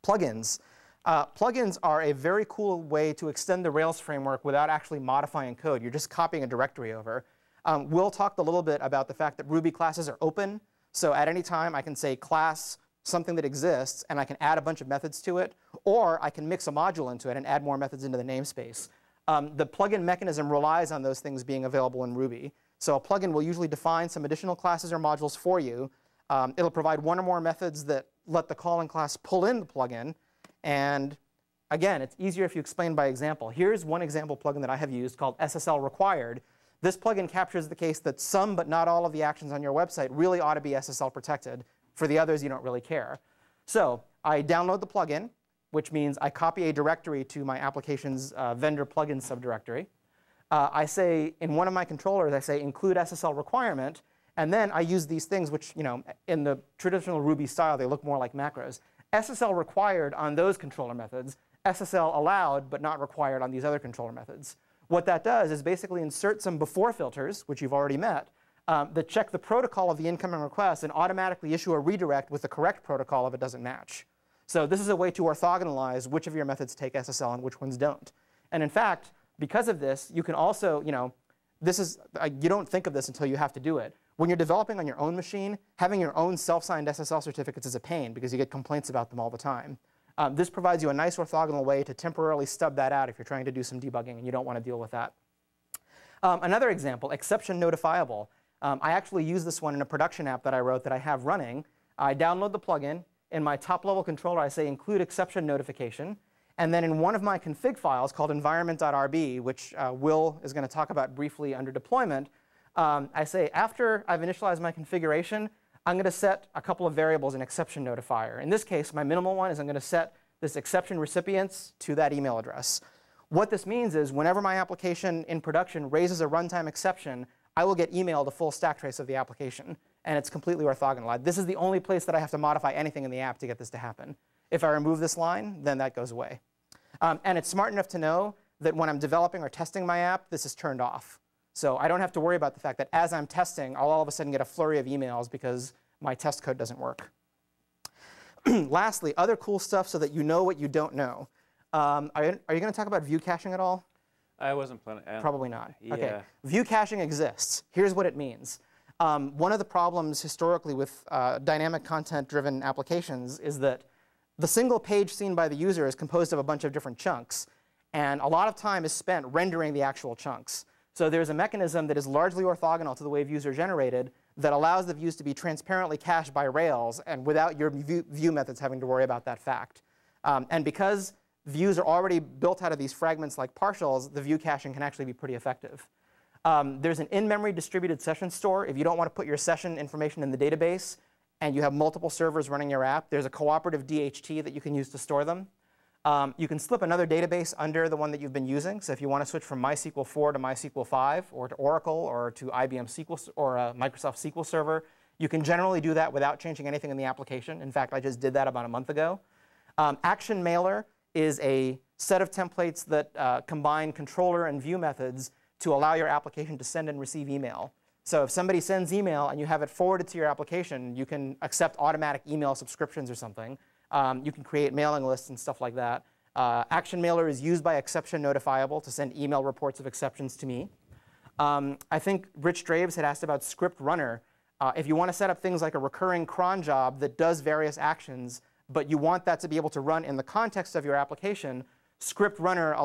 A: Plugins. Plugins are a very cool way to extend the Rails framework without actually modifying code. You're just copying a directory over. We'll talk a little bit about the fact that Ruby classes are open. So at any time, I can say class something that exists, and I can add a bunch of methods to it. Or I can mix a module into it and add more methods into the namespace. The plugin mechanism relies on those things being available in Ruby. So a plugin will usually define some additional classes or modules for you. It'll provide 1 or more methods that let the calling class pull in the plugin. And again, it's easier if you explain by example. Here's one example plugin that I have used called SSL required. This plugin captures the case that some but not all of the actions on your website really ought to be SSL protected. For the others, you don't really care. So I download the plugin, which means I copy a directory to my application's vendor plugin subdirectory. I say in one of my controllers, I say include SSL requirement. And then I use these things, which in the traditional Ruby style, they look more like macros. SSL required on those controller methods, SSL allowed but not required on these other controller methods. What that does is basically insert some before filters, which you've already met, that check the protocol of the incoming request and automatically issue a redirect with the correct protocol if it doesn't match. So this is a way to orthogonalize which of your methods take SSL and which ones don't. And in fact, because of this, you can also, this is, you don't think of this until you have to do it. When you're developing on your own machine, having your own self-signed SSL certificates is a pain because you get complaints about them all the time. This provides you a nice orthogonal way to temporarily stub that out if you're trying to do some debugging and you don't want to deal with that. Another example, exception notifiable. I actually use this one in a production app that I wrote that I have running. I download the plugin. In my top-level controller, I say include exception notification. And then in one of my config files called environment.rb, which Will is going to talk about briefly under deployment, I say after I've initialized my configuration, I'm going to set a couple of variables in exception notifier. In this case, my minimal one is I'm going to set this exception recipients to that email address. What this means is whenever my application in production raises a runtime exception, I will get emailed a full stack trace of the application. And it's completely orthogonal. This is the only place that I have to modify anything in the app to get this to happen. If I remove this line, then that goes away. And it's smart enough to know that when I'm developing or testing my app, this is turned off. So I don't have to worry about the fact that as I'm testing, I'll all of a sudden get a flurry of emails because my test code doesn't work. Lastly, other cool stuff so that you know what you don't know. Are you going to talk about view caching at all?
B: I wasn't planning.
A: Probably not.
B: Yeah.
A: OK. View caching exists. Here's what it means. One of the problems historically with dynamic content-driven applications is that the single page seen by the user is composed of a bunch of different chunks. And a lot of time is spent rendering the actual chunks. So there's a mechanism that is largely orthogonal to the way views are generated that allows the views to be transparently cached by Rails and without your view methods having to worry about that fact. And because views are already built out of these fragments like partials, the view caching can actually be pretty effective. There's an in-memory distributed session store. If you don't want to put your session information in the database and you have multiple servers running your app, there's a cooperative DHT that you can use to store them. You can slip another database under the one that you've been using. So if you want to switch from MySQL 4 to MySQL 5 or to Oracle or to IBM SQL or Microsoft SQL Server, you can generally do that without changing anything in the application. In fact, I just did that about a month ago. Action Mailer is a set of templates that combine controller and view methods to allow your application to send and receive email. So if somebody sends email and you have it forwarded to your application, you can accept automatic email subscriptions or something. You can create mailing lists and stuff like that. Action Mailer is used by Exception Notifiable to send email reports of exceptions to me. I think Rich Draves had asked about Script Runner. If you want to set up things like a recurring cron job that does various actions, but you want that to be able to run in the context of your application, Script Runner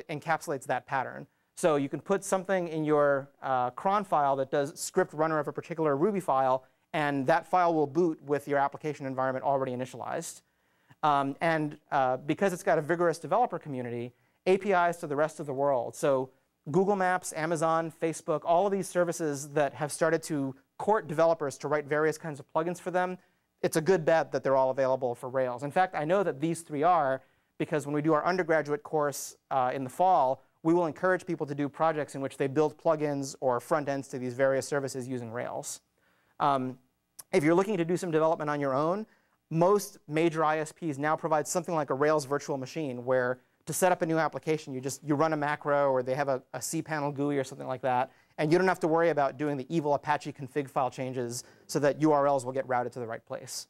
A: encapsulates that pattern. So you can put something in your cron file that does script runner of a particular Ruby file, and that file will boot with your application environment already initialized. Because it's got a vigorous developer community, APIs to the rest of the world. So Google Maps, Amazon, Facebook, all of these services that have started to court developers to write various kinds of plugins for them, it's a good bet that they're all available for Rails. In fact, I know that these three are, because when we do our undergraduate course in the fall, we will encourage people to do projects in which they build plugins or front ends to these various services using Rails. If you're looking to do some development on your own, most major ISPs now provide something like a Rails virtual machine where to set up a new application, you run a macro, or they have a cPanel GUI or something like that, and you don't have to worry about doing the evil Apache config file changes so that URLs will get routed to the right place.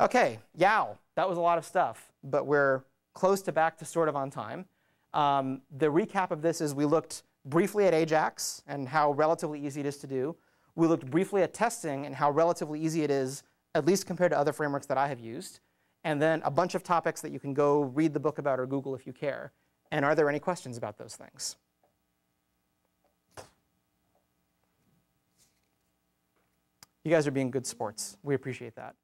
A: OK, yow, that was a lot of stuff, but we're close to back to sort of on time. The recap of this is we looked briefly at Ajax and how relatively easy it is to do. We looked briefly at testing and how relatively easy it is, at least compared to other frameworks that I have used. And then a bunch of topics that you can go read the book about or Google if you care. And are there any questions about those things? You guys are being good sports. We appreciate that.